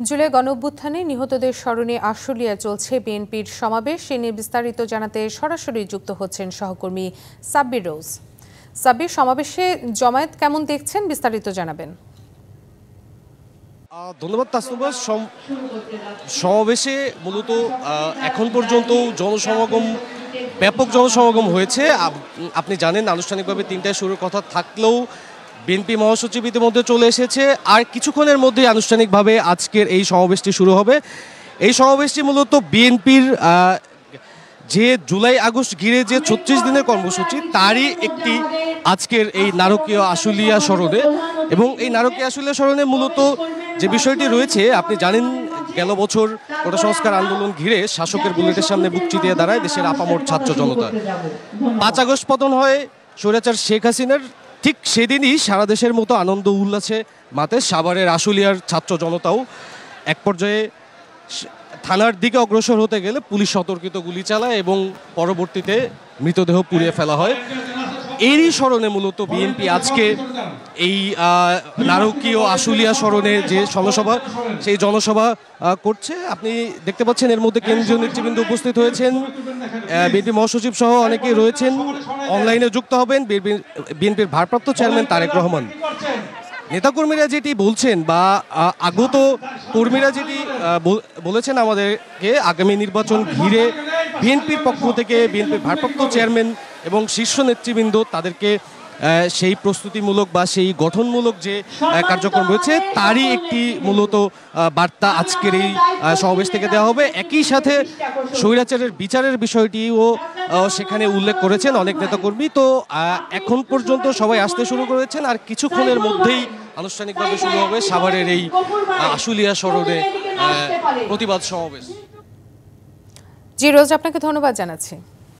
জুলাই গণঅভ্যুত্থানে নিহতদের স্মরণে আশুলিয়ায় চলছে বিএনপির সমাবেশ। এ নিয়ে বিস্তারিত জানাতে সরাসরি যুক্ত হচ্ছেন সহকর্মী সাব্বির রোজ। সাব্বির, সমাবেশে জমায়েত কেমন দেখছেন, বিস্তারিত জানাবেন। ধন্যবাদ তাসনুবা। সমাবেশে মূলত এখন পর্যন্ত জনসমাগম, ব্যাপক জনসমাগম হয়েছে। আপনি জানেন আনুষ্ঠানিকভাবে ৩টায় শুরুর কথা থাকলেও বিএনপি মহাসচিব ইতিমধ্যে চলে এসেছে। আর কিছুক্ষণের মধ্যেই আনুষ্ঠানিকভাবে আজকের এই সমাবেশটি শুরু হবে। এই সমাবেশটি মূলত বিএনপির যে জুলাই আগস্ট ঘিরে যে ৩৬ দিনের কর্মসূচি, তারই একটি আজকের এই নারকীয় আশুলিয়া স্মরণে। এবং এই নারকীয় আশুলিয়া স্মরণে মূলত যে বিষয়টি রয়েছে, আপনি জানেন গেল বছর কোটা সংস্কার আন্দোলন ঘিরে শাসকের বুলেটের সামনে বুক চিতিয়ে দাঁড়ায় দেশের আপামর ছাত্র জনতা। ৫ আগস্ট পতন হয় স্বৈরাচার শেখ হাসিনার। ঠিক সেদিনই সারা দেশের মতো আনন্দ উল্লাসে মাতে সাভারের আশুলিয়ার ছাত্র জনতাও। এক পর্যায়ে থানার দিকে অগ্রসর হতে গেলে পুলিশ সতর্কিত গুলি চালায় এবং পরবর্তীতে মৃতদেহ পুড়িয়ে ফেলা হয়। এরই স্মরণে মূলত বিএনপি আজকে এই নারকীয় আশুলিয়া স্মরণে যে জনসভা, সেই জনসভা করছে। আপনি দেখতে পাচ্ছেন এর মধ্যে কেন্দ্রীয় নেতৃবৃন্দ উপস্থিত হয়েছেন, বিএনপি মহাসচিব সহ অনেকেই রয়েছেন। অনলাইনে যুক্ত হবেন বিএনপির ভারপ্রাপ্ত চেয়ারম্যান তারেক রহমান। নেতাকর্মীরা যেটি বলছেন বা আগত কর্মীরা যেটি বলেছেন আমাদেরকে, আগামী নির্বাচন ঘিরে বিএনপির পক্ষ থেকে বিএনপির ভারপ্রাপ্ত চেয়ারম্যান এবং শীর্ষ নেতৃবৃন্দ তাদেরকে সেই প্রস্তুতিমূলক বা সেই গঠনমূলক যে কার্যক্রম রয়েছে, তারই একটি মূলত বার্তা আজকের এই সমাবেশ থেকে দেওয়া হবে। একই সাথে স্বৈরাচারের বিচারের বিষয়টিও সেখানে উল্লেখ করেছেন অনেক নেতাকর্মী। তো এখন পর্যন্ত সবাই আসতে শুরু করেছেন, আর কিছুক্ষণের মধ্যেই আনুষ্ঠানিকভাবে শুরু হবে সাভারের এই আশুলিয়া স্মরণে প্রতিবাদ সমাবেশ। জি রোজ, আপনাকে ধন্যবাদ জানাচ্ছি।